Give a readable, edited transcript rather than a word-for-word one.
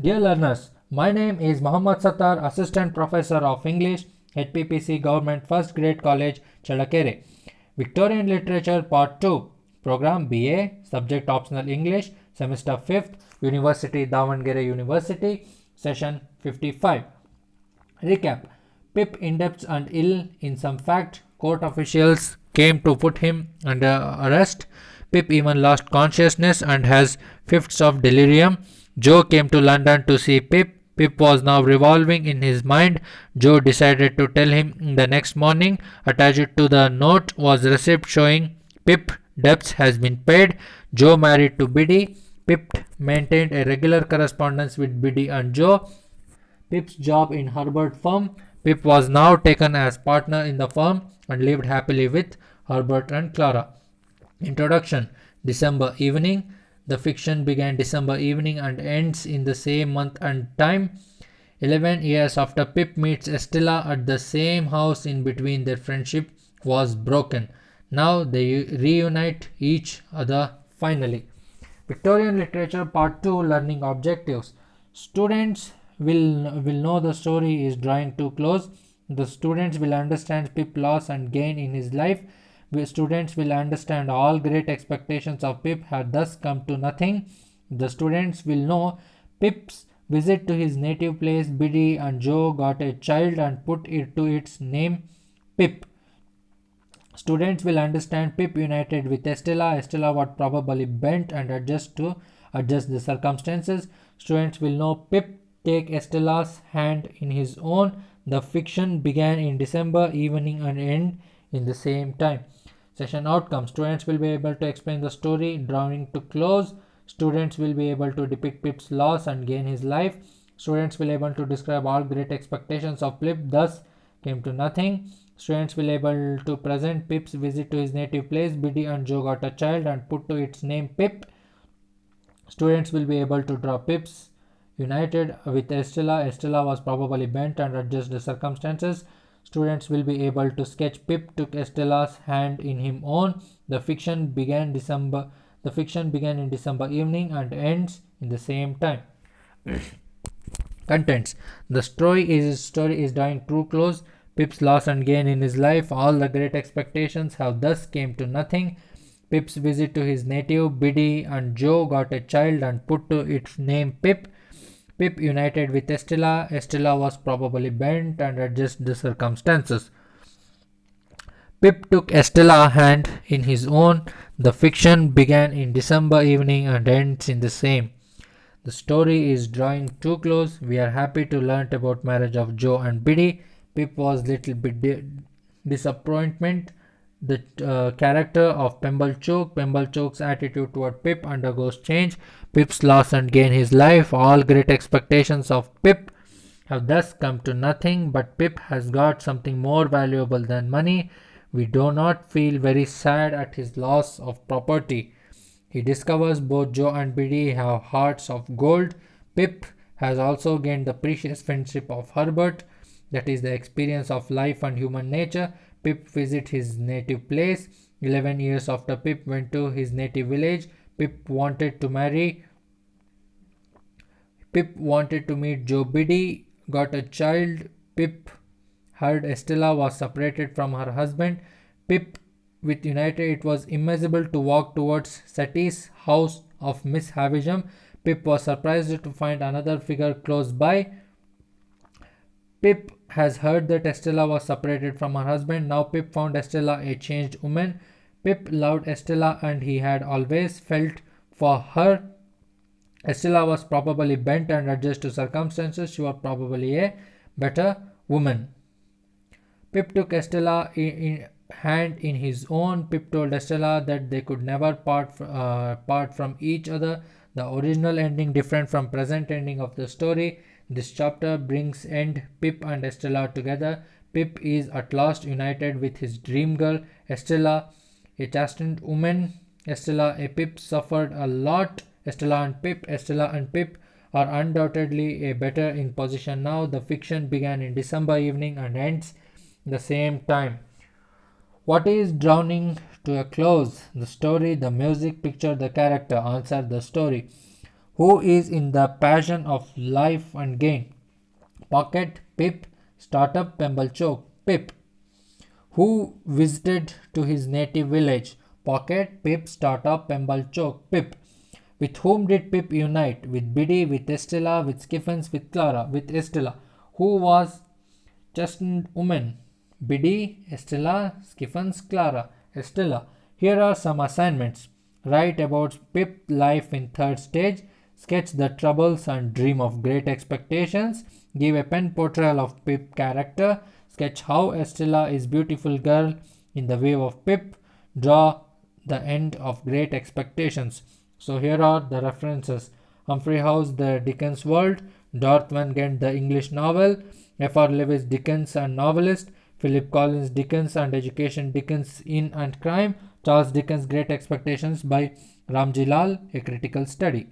Dear learners, my name is Muhammad Sattar, Assistant Professor of English at PPC Government First Grade College, Chalakere. Victorian Literature Part 2, Program BA, Subject Optional English, Semester 5th, University Davangere University, Session 55. Recap. Pip indebts and ill in some fact. Court officials came to put him under arrest. Pip even lost consciousness and has fits of delirium. Joe came to London to see Pip. Pip was now revolving in his mind. Joe decided to tell him the next morning. Attached to the note was a receipt showing Pip debts has been paid. Joe married to Biddy. Pip maintained a regular correspondence with Biddy and Joe. Pip's job in Herbert firm. Pip was now taken as partner in the firm and lived happily with Herbert and Clara. Introduction. December evening. The fiction began December evening and ends in the same month and time. 11 years after Pip meets Estella at the same house, in between their friendship was broken. Now they reunite each other finally. Victorian Literature Part 2, Learning Objectives. Students will know the story is drawing too close. The students will understand Pip's loss and gain in his life. The students will understand all great expectations of Pip had thus come to nothing. The students will know Pip's visit to his native place. Biddy and Joe got a child and put it to its name Pip. Students will understand Pip united with Estella. Estella was probably bent and adjust the circumstances. Students will know Pip take Estella's hand in his own. The fiction began in December evening and end in the same time. Session outcome. Students will be able to explain the story drawing to close. Students will be able to depict Pip's loss and gain his life. Students will be able to describe all great expectations of Pip thus came to nothing. Students will be able to present Pip's visit to his native place. Biddy and Joe got a child and put to its name Pip. Students will be able to draw Pip's united with Estella. Estella was probably bent and adjust the circumstances. Students will be able to sketch Pip took Estella's hand in him own. The fiction began in December evening and ends in the same time. Contents. The story is drawing true close. Pip's loss and gain in his life. All the great expectations have thus came to nothing. Pip's visit to his native. Biddy and Joe got a child and put to its name Pip. Pip united with Estella. Estella was probably bent and adjust the circumstances. Pip took Estella's hand in his own. The fiction began in December evening and ends in the same. The story is drawing too close. We are happy to learn about marriage of Joe and Biddy. Pip was little bit disappointment. The character of Pumblechook. Pumblechook's attitude toward Pip undergoes change. Pip's loss and gain his life. All great expectations of Pip have thus come to nothing, but Pip has got something more valuable than money. We do not feel very sad at his loss of property. He discovers both Joe and Biddy have hearts of gold. Pip has also gained the precious friendship of Herbert, that is the experience of life and human nature. Pip visits his native place. 11 years after Pip went to his native village, Pip wanted to meet Joe. Biddy got a child. Pip heard Estella was separated from her husband. Pip with United, it was impossible to walk towards Setti's house of Miss Havisham. Pip was surprised to find another figure close by. Pip has heard that Estella was separated from her husband. Now Pip found Estella a changed woman. Pip loved Estella and he had always felt for her. Estella was probably bent and adjust to circumstances. She was probably a better woman. Pip took Estella hand in his own. Pip told Estella that they could never part from each other. The original ending different from present ending of the story. This chapter brings end Pip and Estella together. Pip is at last united with his dream girl Estella, a chastened woman. Estella, a Pip suffered a lot. Estella and Pip are undoubtedly a better in position now. The fiction began in December evening and ends the same time. What is drawing to a close? The story, the music, picture, the character. Answer: the story. Who is in the passion of life and gain? Pocket, Pip, Startup, Pembalchoke, Pip. Who visited to his native village? Pocket, Pip, Startup, Pembalchoke, Pip. With whom did Pip unite? With Biddy, with Estella, with Skiffens, with Clara, with Estella. Who was chastened woman? Biddy, Estella, Skiffens, Clara, Estella. Here are some assignments. Write about Pip's life in third stage. Sketch the troubles and dream of great expectations. Give a pen portrayal of Pip character. Sketch how Estella is beautiful girl in the wave of Pip. Draw the end of great expectations. So here are the references. Humphrey House, The Dickens World, Dorothy Van Ghent, The English Novel, F.R. Lewis, Dickens and Novelist, Philip Collins, Dickens and Education, Dickens in and Crime, Charles Dickens, Great Expectations by Ramji Lal, A Critical Study.